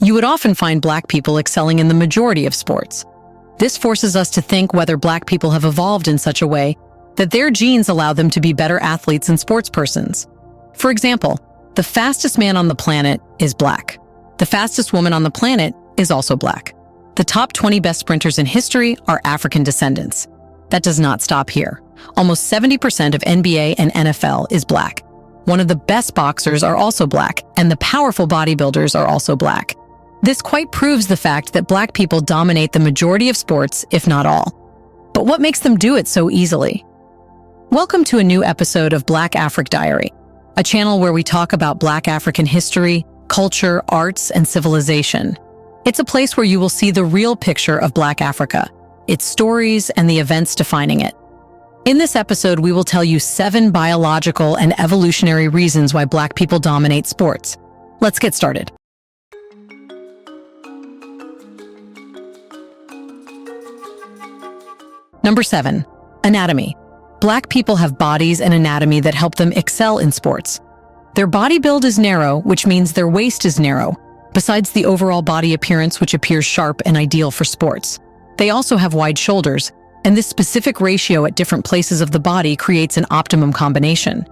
you would often find Black people excelling in the majority of sports. This forces us to think whether Black people have evolved in such a way that their genes allow them to be better athletes and sportspersons. For example, the fastest man on the planet is Black. The fastest woman on the planet is also Black. The top 20 best sprinters in history are African descendants. That does not stop here. Almost 70% of NBA and NFL is Black. One of the best boxers are also Black, and the powerful bodybuilders are also Black. This quite proves the fact that Black people dominate the majority of sports, if not all. But what makes them do it so easily? Welcome to a new episode of Black Afric Diary, a channel where we talk about Black African history, culture, arts, and civilization. It's a place where you will see the real picture of Black Africa, its stories, and the events defining it. In this episode, we will tell you 7 biological and evolutionary reasons why Black people dominate sports. Let's get started. Number 7, anatomy. Black people have bodies and anatomy that help them excel in sports. Their body build is narrow, which means their waist is narrow, besides the overall body appearance, which appears sharp and ideal for sports. They also have wide shoulders, and this specific ratio at different places of the body creates an optimum combination.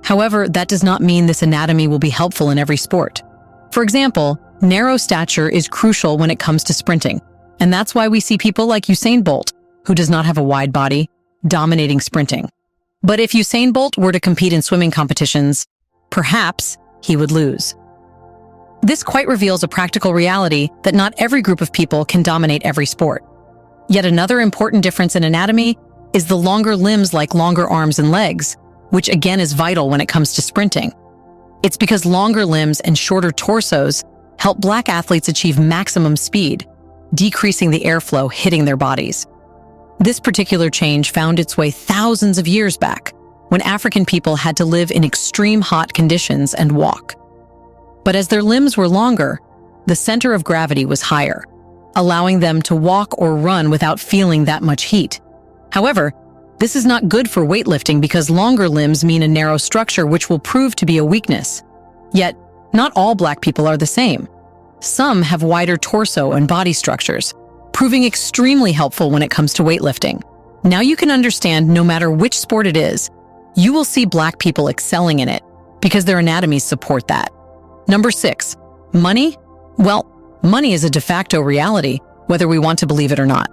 However, that does not mean this anatomy will be helpful in every sport. For example, narrow stature is crucial when it comes to sprinting, and that's why we see people like Usain Bolt, who does not have a wide body, dominating sprinting. But if Usain Bolt were to compete in swimming competitions, perhaps he would lose. This quite reveals a practical reality that not every group of people can dominate every sport. Yet another important difference in anatomy is the longer limbs, like longer arms and legs, which again is vital when it comes to sprinting. It's because longer limbs and shorter torsos help Black athletes achieve maximum speed, decreasing the airflow hitting their bodies. This particular change found its way thousands of years back, when African people had to live in extreme hot conditions and walk. But as their limbs were longer, the center of gravity was higher, allowing them to walk or run without feeling that much heat. However, this is not good for weightlifting because longer limbs mean a narrow structure, which will prove to be a weakness. Yet, not all Black people are the same. Some have wider torso and body structures, proving extremely helpful when it comes to weightlifting. Now you can understand no matter which sport it is, you will see Black people excelling in it because their anatomies support that. Number 6, money? Well, money is a de facto reality, whether we want to believe it or not.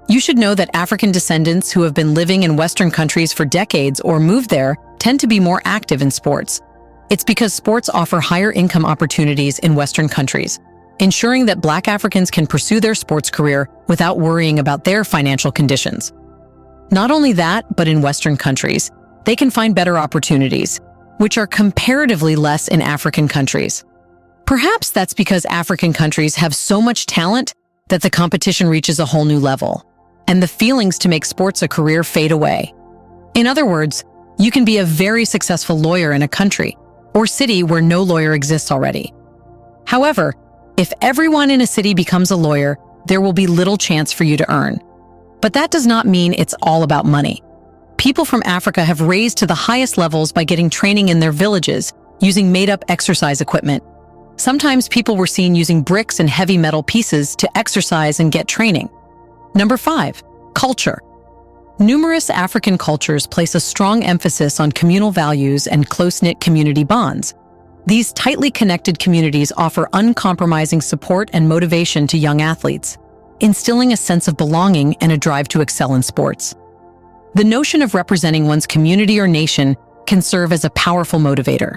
You should know that African descendants who have been living in Western countries for decades or moved there tend to be more active in sports. It's because sports offer higher income opportunities in Western countries, ensuring that Black Africans can pursue their sports career without worrying about their financial conditions. Not only that, but in Western countries, they can find better opportunities, which are comparatively less in African countries. Perhaps that's because African countries have so much talent that the competition reaches a whole new level, and the feelings to make sports a career fade away. In other words, you can be a very successful lawyer in a country or city where no lawyer exists already. However, if everyone in a city becomes a lawyer, there will be little chance for you to earn. But that does not mean it's all about money. People from Africa have raised to the highest levels by getting training in their villages, using made-up exercise equipment. Sometimes people were seen using bricks and heavy metal pieces to exercise and get training. Number 5, culture. Numerous African cultures place a strong emphasis on communal values and close-knit community bonds. These tightly connected communities offer uncompromising support and motivation to young athletes, instilling a sense of belonging and a drive to excel in sports. The notion of representing one's community or nation can serve as a powerful motivator.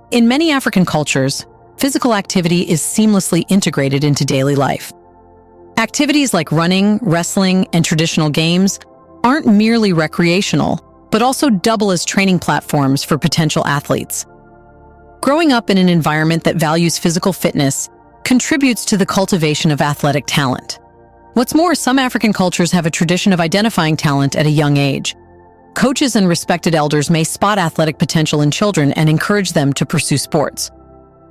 In many African cultures, physical activity is seamlessly integrated into daily life. Activities like running, wrestling, and traditional games aren't merely recreational, but also double as training platforms for potential athletes. Growing up in an environment that values physical fitness contributes to the cultivation of athletic talent. What's more, some African cultures have a tradition of identifying talent at a young age. Coaches and respected elders may spot athletic potential in children and encourage them to pursue sports.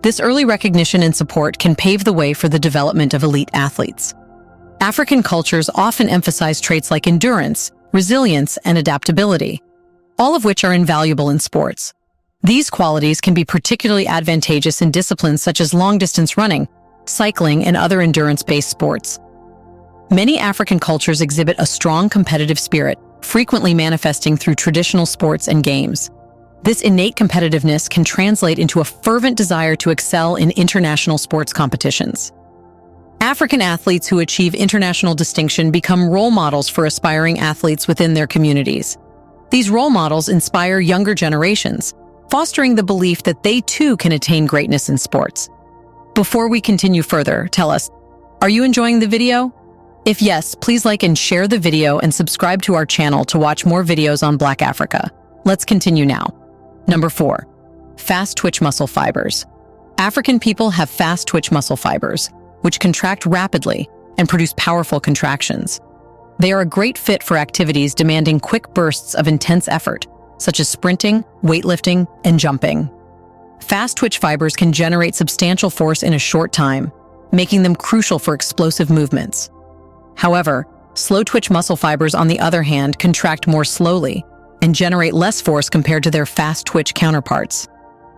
This early recognition and support can pave the way for the development of elite athletes. African cultures often emphasize traits like endurance, resilience, and adaptability, all of which are invaluable in sports. These qualities can be particularly advantageous in disciplines such as long-distance running, cycling, and other endurance-based sports. Many African cultures exhibit a strong competitive spirit, frequently manifesting through traditional sports and games. This innate competitiveness can translate into a fervent desire to excel in international sports competitions. African athletes who achieve international distinction become role models for aspiring athletes within their communities. These role models inspire younger generations, fostering the belief that they too can attain greatness in sports. Before we continue further, tell us, are you enjoying the video? If yes, please like and share the video and subscribe to our channel to watch more videos on Black Africa. Let's continue now. Number 4. Fast twitch muscle fibers. African people have fast twitch muscle fibers, which contract rapidly and produce powerful contractions. They are a great fit for activities demanding quick bursts of intense effort, such as sprinting, weightlifting, and jumping. Fast twitch fibers can generate substantial force in a short time, making them crucial for explosive movements. However, slow twitch muscle fibers, on the other hand, contract more slowly and generate less force compared to their fast twitch counterparts.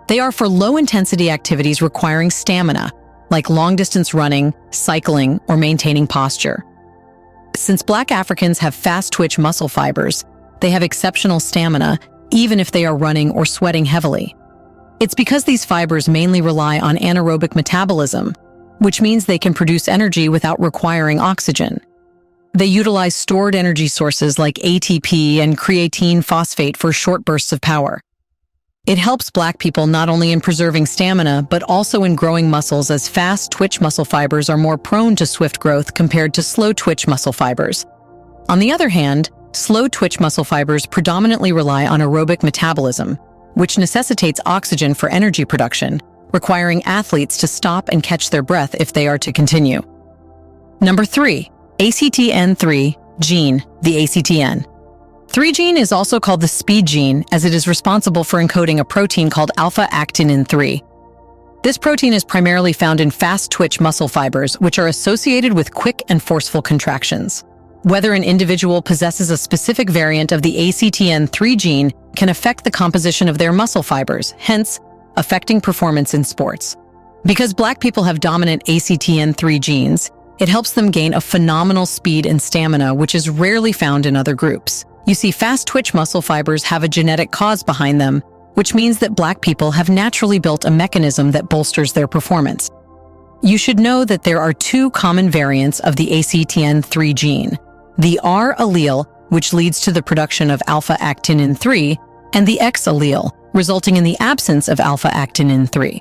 They are for low-intensity activities requiring stamina, like long-distance running, cycling, or maintaining posture. Since Black Africans have fast twitch muscle fibers, they have exceptional stamina, even if they are running or sweating heavily. It's because these fibers mainly rely on anaerobic metabolism, which means they can produce energy without requiring oxygen. They utilize stored energy sources like ATP and creatine phosphate for short bursts of power. It helps Black people not only in preserving stamina, but also in growing muscles, as fast twitch muscle fibers are more prone to swift growth compared to slow twitch muscle fibers. On the other hand, slow twitch muscle fibers predominantly rely on aerobic metabolism, which necessitates oxygen for energy production, requiring athletes to stop and catch their breath if they are to continue. Number 3. ACTN3 gene, the ACTN3 gene is also called the speed gene, as it is responsible for encoding a protein called alpha-actinin 3. This protein is primarily found in fast twitch muscle fibers, which are associated with quick and forceful contractions. Whether an individual possesses a specific variant of the ACTN3 gene can affect the composition of their muscle fibers, hence affecting performance in sports. Because Black people have dominant ACTN3 genes, it helps them gain a phenomenal speed and stamina, which is rarely found in other groups. You see, fast twitch muscle fibers have a genetic cause behind them, which means that Black people have naturally built a mechanism that bolsters their performance. You should know that there are 2 common variants of the ACTN3 gene: the R allele, which leads to the production of alpha-actinin 3, and the X allele, resulting in the absence of alpha-actinin 3.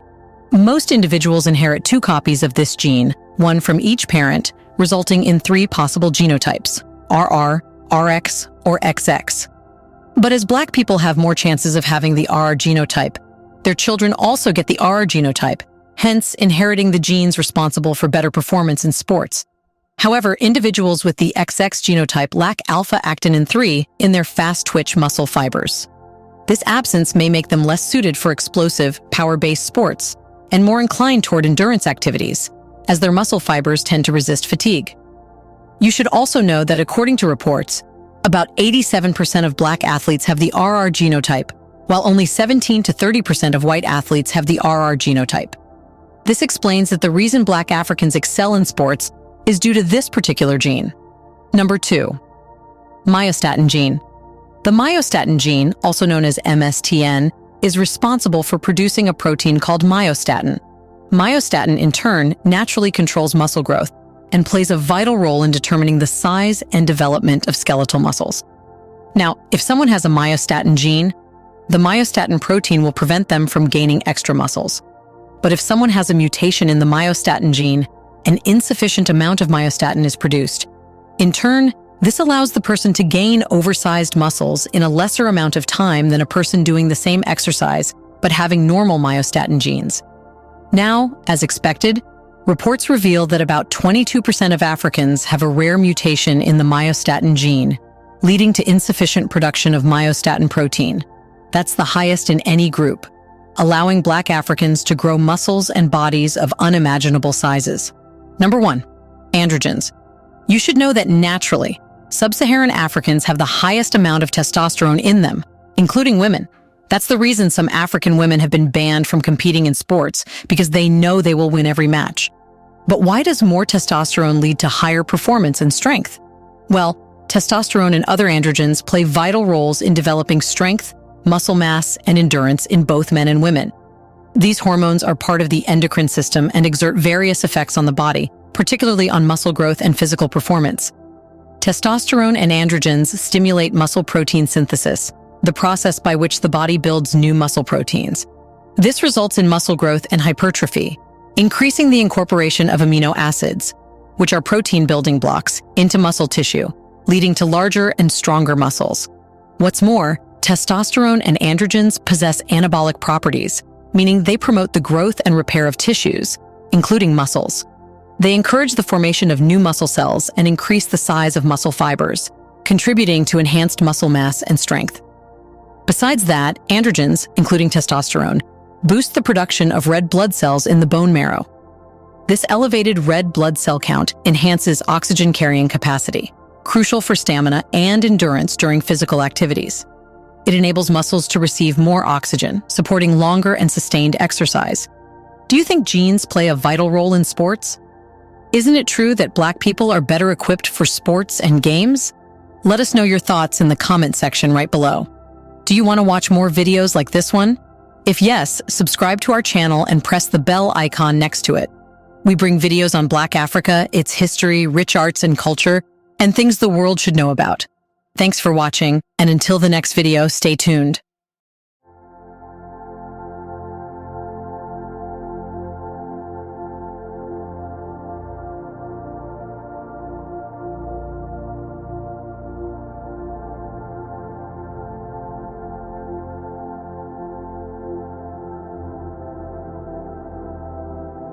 Most individuals inherit 2 copies of this gene, one from each parent, resulting in 3 possible genotypes: RR, RX, or XX. But as Black people have more chances of having the RR genotype, their children also get the RR genotype, hence inheriting the genes responsible for better performance in sports. However, individuals with the XX genotype lack alpha-actinin 3 in their fast-twitch muscle fibers. This absence may make them less suited for explosive, power-based sports and more inclined toward endurance activities, as their muscle fibers tend to resist fatigue. You should also know that according to reports, about 87% of Black athletes have the RR genotype, while only 17 to 30% of white athletes have the RR genotype. This explains that the reason Black Africans excel in sports is due to this particular gene. Number 2. Myostatin gene. The myostatin gene, also known as MSTN, is responsible for producing a protein called myostatin. Myostatin, in turn, naturally controls muscle growth and plays a vital role in determining the size and development of skeletal muscles. Now, if someone has a myostatin gene, the myostatin protein will prevent them from gaining extra muscles. But if someone has a mutation in the myostatin gene, an insufficient amount of myostatin is produced. In turn, this allows the person to gain oversized muscles in a lesser amount of time than a person doing the same exercise but having normal myostatin genes. Now, as expected, reports reveal that about 22% of Africans have a rare mutation in the myostatin gene, leading to insufficient production of myostatin protein. That's the highest in any group, allowing Black Africans to grow muscles and bodies of unimaginable sizes. Number 1. Androgens. You should know that naturally, Sub-Saharan Africans have the highest amount of testosterone in them, including women. That's the reason some African women have been banned from competing in sports, because they know they will win every match. But why does more testosterone lead to higher performance and strength? Well, testosterone and other androgens play vital roles in developing strength, muscle mass, and endurance in both men and women. These hormones are part of the endocrine system and exert various effects on the body, particularly on muscle growth and physical performance. Testosterone and androgens stimulate muscle protein synthesis, the process by which the body builds new muscle proteins. This results in muscle growth and hypertrophy, increasing the incorporation of amino acids, which are protein building blocks, into muscle tissue, leading to larger and stronger muscles. What's more, testosterone and androgens possess anabolic properties, meaning they promote the growth and repair of tissues, including muscles. They encourage the formation of new muscle cells and increase the size of muscle fibers, contributing to enhanced muscle mass and strength. Besides that, androgens, including testosterone, boost the production of red blood cells in the bone marrow. This elevated red blood cell count enhances oxygen carrying capacity, crucial for stamina and endurance during physical activities. It enables muscles to receive more oxygen, supporting longer and sustained exercise. Do you think genes play a vital role in sports? Isn't it true that Black people are better equipped for sports and games? Let us know your thoughts in the comment section right below. Do you want to watch more videos like this one? If yes, subscribe to our channel and press the bell icon next to it. We bring videos on Black Africa, its history, rich arts and culture, and things the world should know about. Thanks for watching, and until the next video, stay tuned.